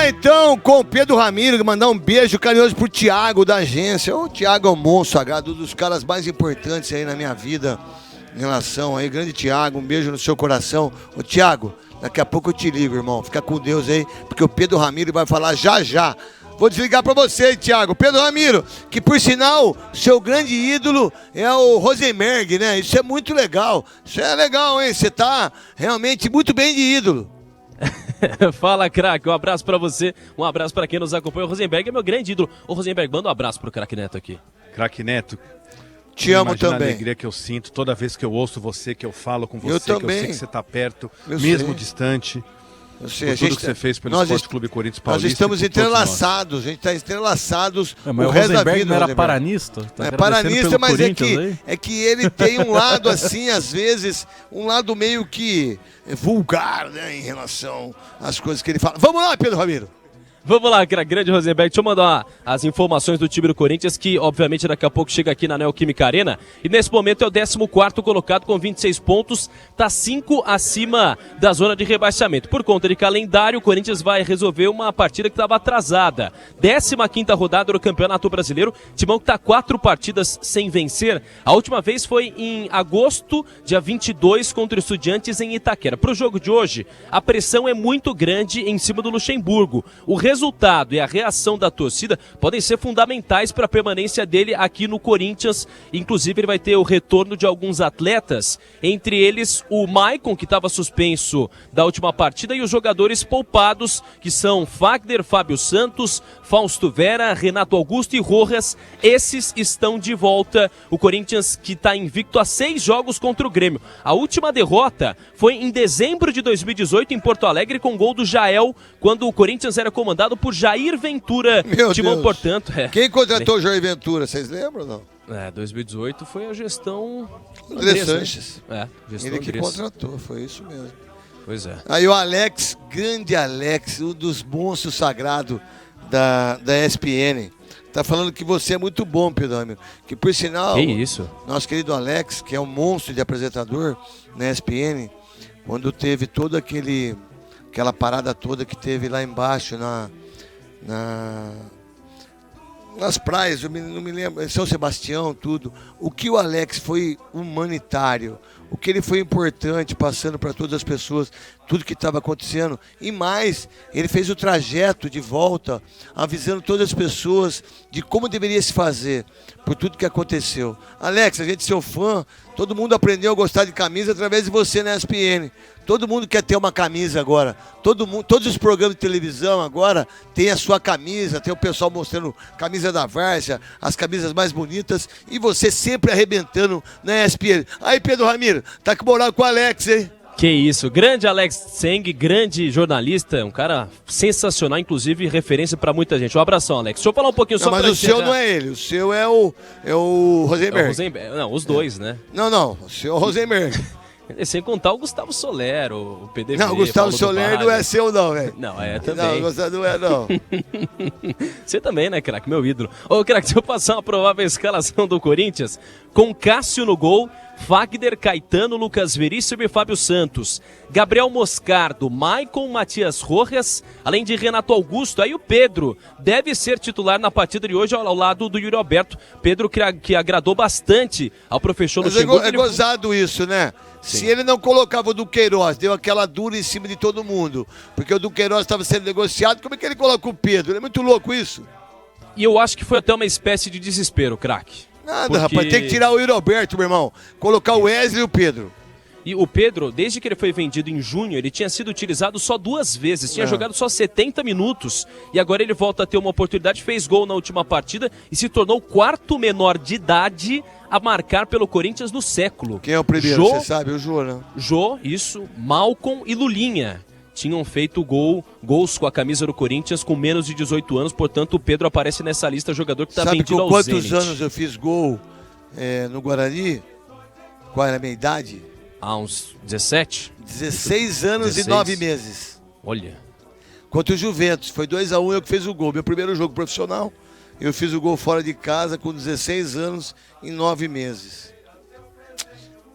então com o Pedro Ramiro, mandar um beijo carinhoso pro Thiago da agência. O Thiago é um monstro sagrado, um dos caras mais importantes aí na minha vida em relação aí, grande Thiago, um beijo no seu coração. Ô Thiago, daqui a pouco eu te ligo, irmão, fica com Deus aí, porque o Pedro Ramiro vai falar já já. Vou desligar pra você, Thiago. Pedro Ramiro, que por sinal, seu grande ídolo é o Rosenberg, né? Isso é muito legal. Isso é legal, hein? Você tá realmente muito bem de ídolo. Fala, craque. Um abraço pra você. Um abraço pra quem nos acompanha. O Rosenberg é meu grande ídolo. Ô, Rosenberg, manda um abraço pro craque Neto aqui. Craque Neto. Te amo também. A alegria que eu sinto toda vez que eu ouço você, que eu falo com você, Eu que também. eu sei que você tá perto, Eu mesmo sei. distante. Eu sei, Por tudo que você fez pelo Esporte Clube Corinthians Paulista. Nós estamos e por todos nós. entrelaçados, a gente está entrelaçados Mas o resto da Rosenberg vida. não era Rosenberg. paranista? Tá É paranista, pelo mas Corinthians é que ele tem um lado assim, às vezes, um lado meio que vulgar, né, em relação às coisas que ele fala. Vamos lá, Pedro Ramiro. Vamos lá, grande Rosenberg, deixa eu mandar as informações do time do Corinthians, que obviamente daqui a pouco chega aqui na Neoquímica Arena, e nesse momento é o 14º colocado com 26 pontos, tá 5 acima da zona de rebaixamento. Por conta de calendário, o Corinthians vai resolver uma partida que estava atrasada. 15ª rodada do Campeonato Brasileiro, Timão que tá 4 partidas sem vencer. A última vez foi em agosto, dia 22, contra o Estudiantes em Itaquera. Pro jogo de hoje, a pressão é muito grande em cima do Luxemburgo. O resultado e a reação da torcida podem ser fundamentais para a permanência dele aqui no Corinthians. Inclusive, ele vai ter o retorno de alguns atletas, entre eles o Maicon, que estava suspenso da última partida, e os jogadores poupados, que são Fagner, Fábio Santos, Fausto Vera, Renato Augusto e Rojas. Esses estão de volta. O Corinthians, que está invicto a 6 jogos contra o Grêmio. A última derrota foi em dezembro de 2018 em Porto Alegre, com gol do Jael, quando o Corinthians era comandado por Jair Ventura. Meu Timão, Deus. portanto, Quem contratou o Jair Ventura, vocês lembram ou não? 2018 foi a gestão André Andrés, né? Sanches. Gestão Ele que Andrés. contratou, foi isso mesmo. Pois é. Aí o Alex, grande Alex, um dos monstros sagrados da ESPN, tá falando que você é muito bom, Pedro Ramiro. Que por sinal, Que isso? nosso querido Alex, que é um monstro de apresentador na ESPN, quando teve toda aquela parada toda que teve lá embaixo nas praias, eu não me lembro, São Sebastião, tudo. O que o Alex foi humanitário, o que ele foi importante, passando para todas as pessoas, tudo que estava acontecendo. E mais, ele fez o trajeto de volta, avisando todas as pessoas de como deveria se fazer, por tudo que aconteceu. Alex, a gente é seu fã, todo mundo aprendeu a gostar de camisa através de você na ESPN. Todo mundo quer ter uma camisa agora. Todos os programas de televisão agora tem a sua camisa, tem o pessoal mostrando camisa da Várzea, as camisas mais bonitas, e você sempre arrebentando na ESPN. Aí, Pedro Ramiro, tá com moral com o Alex, hein? Que isso, grande Alex Seng, grande jornalista, um cara sensacional, inclusive referência pra muita gente. Um abração, Alex. Deixa eu falar um pouquinho só Mas pra o seu não é ele, o seu é o Rosenberg. Rosenberg. Não, os dois, né? Não, o seu é o Rosenberg. Sem contar o Gustavo Soler, o PDV. Não, o Gustavo Paulo do Soler não Vale. é seu não, velho. Não, é também. Não, Gustavo não é não. Você também, né, craque? Meu ídolo. Ô, craque, deixa eu passar uma provável escalação do Corinthians. Com Cássio no gol, Fagner, Caetano, Lucas Veríssimo e Fábio Santos. Gabriel Moscardo, Maicon, Matias Rojas, além de Renato Augusto. Aí o Pedro deve ser titular na partida de hoje ao lado do Yuri Alberto. Pedro que agradou bastante ao professor Mas Luxemburgo. é gozado isso, né? Sim. Se ele não colocava o Duqueiroz, deu aquela dura em cima de todo mundo, porque o Duqueiroz estava sendo negociado, como é que ele coloca o Pedro? É muito louco isso. E eu acho que foi até uma espécie de desespero, craque. Nada, rapaz, tem que tirar o Yuri Alberto, meu irmão. Colocar o Wesley e o Pedro. E o Pedro, desde que ele foi vendido em junho, ele tinha sido utilizado só 2 vezes, tinha jogado só 70 minutos. E agora ele volta a ter uma oportunidade, fez gol na última partida e se tornou o 4º menor de idade a marcar pelo Corinthians no século. Quem é o primeiro, você sabe? O Jô, né? Jô, isso, Malcom e Lulinha. Tinham feito gols com a camisa do Corinthians com menos de 18 anos, portanto o Pedro aparece nessa lista, jogador que está vendido ao Zenit. Sabe com quantos anos eu fiz gol no Guarani? Qual era a minha idade? Há uns 17? 16 anos 16. e 9 meses. Olha. Contra o Juventus, foi 2-1, eu que fiz o gol. Meu primeiro jogo profissional, eu fiz o gol fora de casa com 16 anos e 9 meses.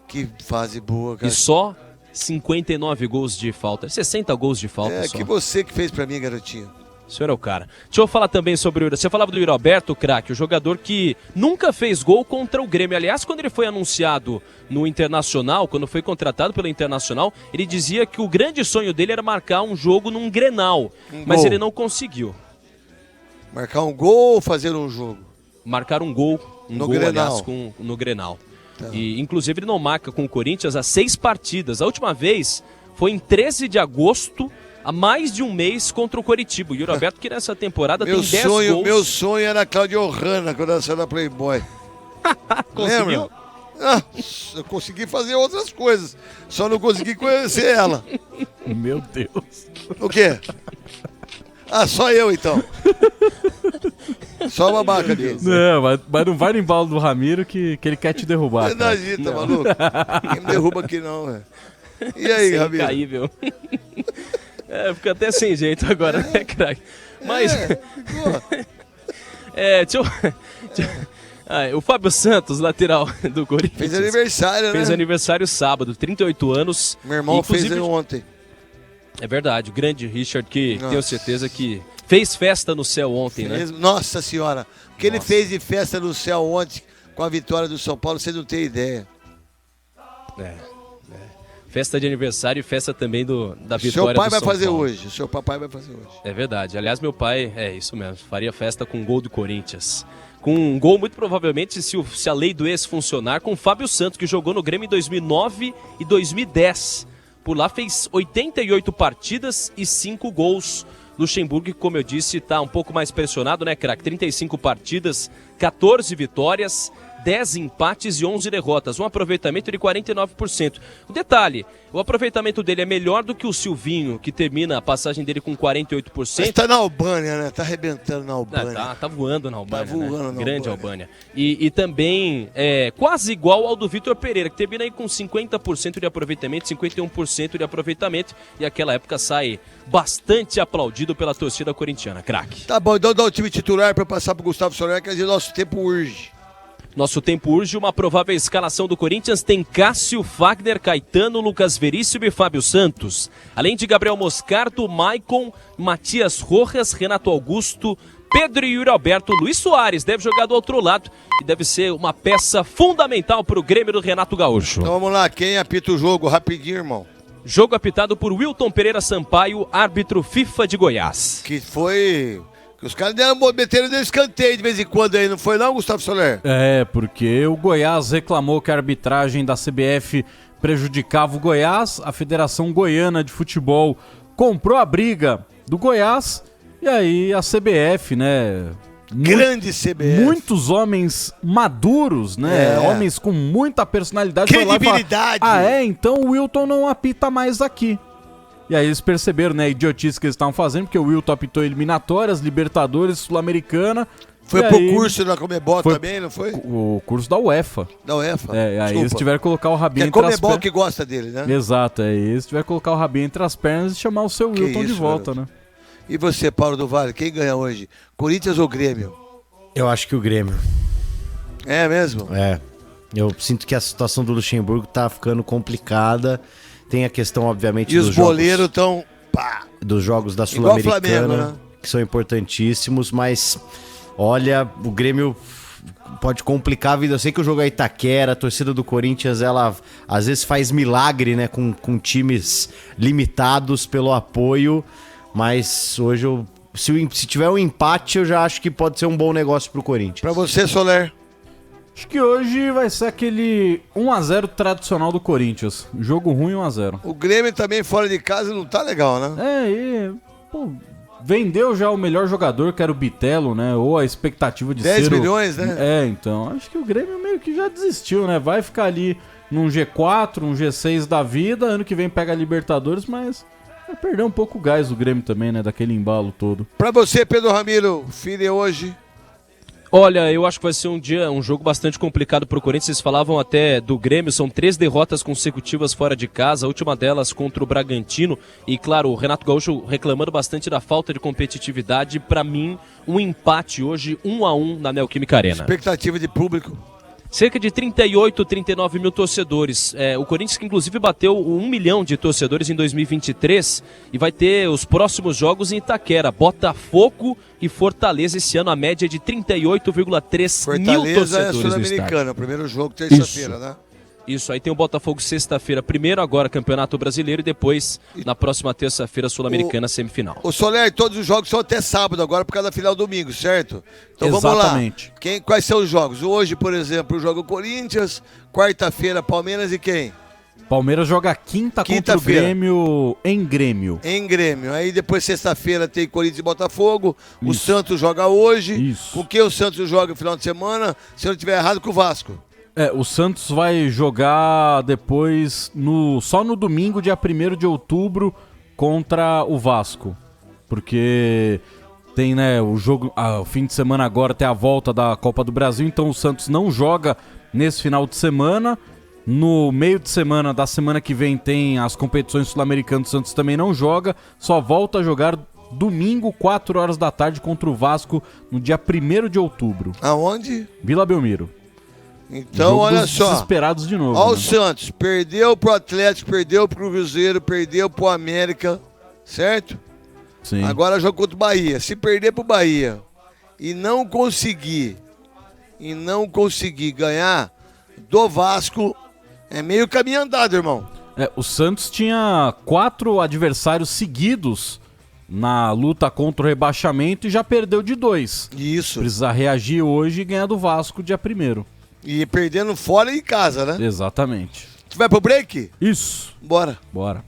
Que fase boa, cara. E só 59 gols de falta, 60 gols de falta só. Que você que fez pra mim, garotinho. O senhor é o cara. Deixa eu falar também sobre o... Você falava do Yuri Alberto, craque, o jogador que nunca fez gol contra o Grêmio. Aliás, quando ele foi anunciado no Internacional, quando foi contratado pelo Internacional, ele dizia que o grande sonho dele era marcar um jogo num Grenal. Mas ele não conseguiu. Marcar um gol ou fazer um jogo? Marcar um gol. No Grenal. Aliás, no Grenal. Tá. E, inclusive, ele não marca com o Corinthians há 6 partidas. A última vez foi em 13 de agosto, há mais de um mês, contra o Coritiba. O Yuri Alberto, que nessa temporada tem 10 gols. Meu sonho era Claudio Hanna, quando ela saiu da Playboy. Conseguiu? Lembra? Eu consegui fazer outras coisas, só não consegui conhecer ela. Meu Deus. O quê? Só eu então. Só uma babaca dele. Não, mas não vai no embalo do Ramiro que ele quer te derrubar. Não agita, maluco. Ninguém me derruba aqui não, velho. E aí, Ramiro? Incaível. Fica até sem jeito agora, né, craque? Mas... deixa eu... o Fábio Santos, lateral do Corinthians. Fez aniversário, né? Fez aniversário sábado, 38 anos. Meu irmão fez ontem. É verdade, o grande Richard, que tenho certeza que fez festa no céu ontem, né? Nossa senhora, o que ele fez de festa no céu ontem com a vitória do São Paulo, você não tem ideia. Festa de aniversário e festa também da vitória do São Seu pai vai Paulo. fazer hoje, seu papai vai fazer hoje. É verdade, aliás, meu pai, isso mesmo, faria festa com um gol do Corinthians. Com um gol, muito provavelmente, se a lei do ex funcionar, com o Fábio Santos, que jogou no Grêmio em 2009 e 2010. Por lá fez 88 partidas e 5 gols. Luxemburgo, que, como eu disse, está um pouco mais pressionado, né, craque? 35 partidas, 14 vitórias, 10 empates e 11 derrotas. Um aproveitamento de 49%. O detalhe, o aproveitamento dele é melhor do que o Silvinho, que termina a passagem dele com 48%. Mas tá na Albânia, né? Tá arrebentando na Albânia. Tá voando na Albânia, tá voando, né? Grande Albânia. E também quase igual ao do Vitor Pereira, que termina aí com 50% de aproveitamento, 51% de aproveitamento. E aquela época sai bastante aplaudido pela torcida corintiana, craque. Tá bom, então dá o time titular para passar pro Gustavo Soler, quer dizer, nosso tempo urge. Nosso tempo urge, uma provável escalação do Corinthians tem Cássio, Fagner, Caetano, Lucas Veríssimo e Fábio Santos. Além de Gabriel Moscardo, Maicon, Matias Rojas, Renato Augusto, Pedro e Yuri Alberto. Luiz Soares deve jogar do outro lado e deve ser uma peça fundamental para o Grêmio do Renato Gaúcho. Então vamos lá, quem apita o jogo? Rapidinho, irmão. Jogo apitado por Wilton Pereira Sampaio, árbitro FIFA de Goiás. Que foi... Os caras meteram de escanteio de vez em quando aí, não foi não, Gustavo Soler? Porque o Goiás reclamou que a arbitragem da CBF prejudicava o Goiás, a Federação Goiana de Futebol comprou a briga do Goiás, e aí a CBF, né... Grande CBF. Muitos homens maduros, né? Homens com muita personalidade. Credibilidade. Então o Wilton não apita mais aqui. E aí eles perceberam, né, a idiotice que eles estavam fazendo, porque o Wilton apitou eliminatórias, Libertadores, Sul-Americana. Foi pro curso da Comebol também, não foi? O curso da UEFA. Da UEFA? Aí eles tiveram que colocar o rabinho entre as pernas. É a Comebol que gosta dele, né? Exato, aí eles tiveram que colocar o rabinho entre as pernas e chamar o seu Wilton de volta, garoto, né? E você, Paulo do Vale, quem ganha hoje? Corinthians ou Grêmio? Eu acho que o Grêmio. É mesmo? Eu sinto que a situação do Luxemburgo tá ficando complicada. Tem a questão, obviamente, e os boleiros estão... Dos jogos da Sul-Americana, né? Que são importantíssimos, mas, olha, o Grêmio pode complicar a vida. Eu sei que o jogo é Itaquera, a torcida do Corinthians, ela às vezes faz milagre, né, com times limitados pelo apoio, mas hoje, se tiver um empate, eu já acho que pode ser um bom negócio pro Corinthians. Pra você, Soler? Acho que hoje vai ser aquele 1x0 tradicional do Corinthians. Jogo ruim, 1x0. O Grêmio também fora de casa não tá legal, né? Vendeu já o melhor jogador, que era o Bitelo, né? Ou a expectativa de 10 milhões, né? Então, acho que o Grêmio meio que já desistiu, né? Vai ficar ali num G4, um G6 da vida. Ano que vem pega a Libertadores, mas vai perder um pouco o gás o Grêmio também, né? Daquele embalo todo. Pra você, Pedro Ramiro, filho, hoje... Olha, eu acho que vai ser um jogo bastante complicado para o Corinthians. Vocês falavam até do Grêmio, são 3 derrotas consecutivas fora de casa, a última delas contra o Bragantino. E claro, o Renato Gaúcho reclamando bastante da falta de competitividade. Para mim, um empate hoje, 1-1 na Neoquímica Arena. Expectativa de público. cerca de 38, 39 mil torcedores. O Corinthians, que inclusive bateu 1 milhão de torcedores em 2023 e vai ter os próximos jogos em Itaquera. Botafogo e Fortaleza esse ano, a média de 38,3 mil torcedores Fortaleza é no Sul-Americana, estádio. o primeiro jogo terça-feira, né? Isso, aí tem o Botafogo sexta-feira, primeiro agora Campeonato Brasileiro e depois na próxima terça-feira Sul-Americana semifinal. O Soler, todos os jogos são até sábado agora por causa da final domingo, certo? Então Exatamente. vamos lá. Quais são os jogos? Hoje, por exemplo, o jogo Corinthians, quarta-feira Palmeiras e quem? Palmeiras joga quinta contra o Grêmio em Grêmio. Em Grêmio. Aí depois sexta-feira tem Corinthians e Botafogo. O Isso. Santos joga hoje. Isso. Com quem o Santos joga no final de semana? Se eu não estiver errado, com o Vasco. O Santos vai jogar depois, só no domingo, dia 1º de outubro, contra o Vasco. Porque tem, né, o jogo, o fim de semana agora tem a volta da Copa do Brasil, então o Santos não joga nesse final de semana. No meio de semana da semana que vem tem as competições sul-americanas, o Santos também não joga, só volta a jogar domingo, 4 horas da tarde, contra o Vasco, no dia 1º de outubro. Aonde? Vila Belmiro. Então, Jogo olha dos só. Desesperados de novo. Ó, o né? Santos perdeu pro Atlético, perdeu pro Cruzeiro, perdeu pro América, certo? Sim. Agora joga contra o Bahia. Se perder pro Bahia e não conseguir ganhar do Vasco, é meio caminho andado, irmão. O Santos tinha 4 adversários seguidos na luta contra o rebaixamento e já perdeu de 2. Isso. Precisa reagir hoje e ganhar do Vasco dia 1º. E perdendo fora e em casa, né? Exatamente. Tu vai pro break? Isso. Bora. Bora.